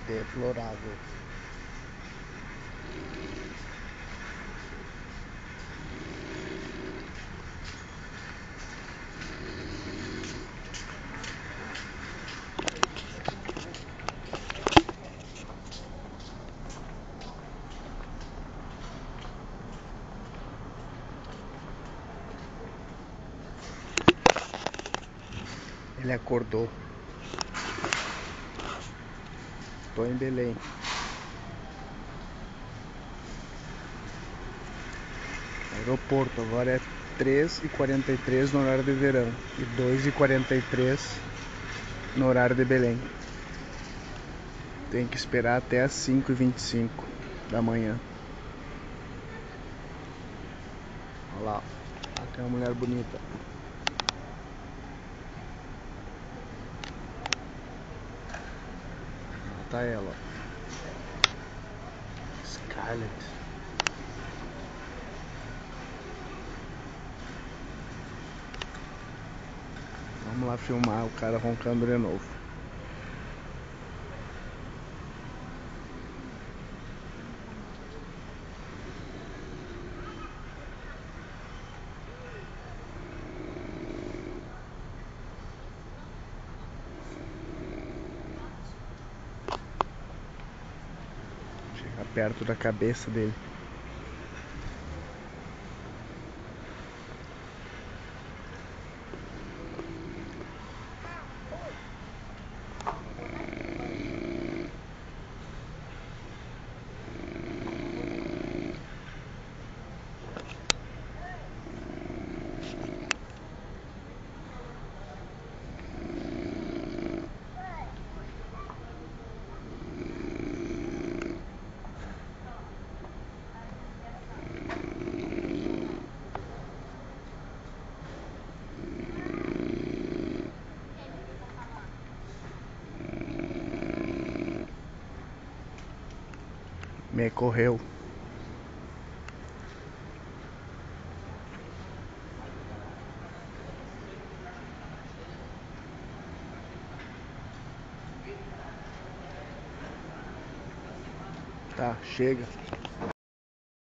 Deplorável. Ele acordou. Estou em Belém. Aeroporto, agora é 3h43 no horário de verão e 2h43 no horário de Belém. Tem que esperar até as 5h25 da manhã. Olha lá, tem uma mulher bonita. Tá ela, Scarlett. Vamos lá filmar o cara roncando de novo. Chega perto da cabeça dele. Me correu. Tá, chega.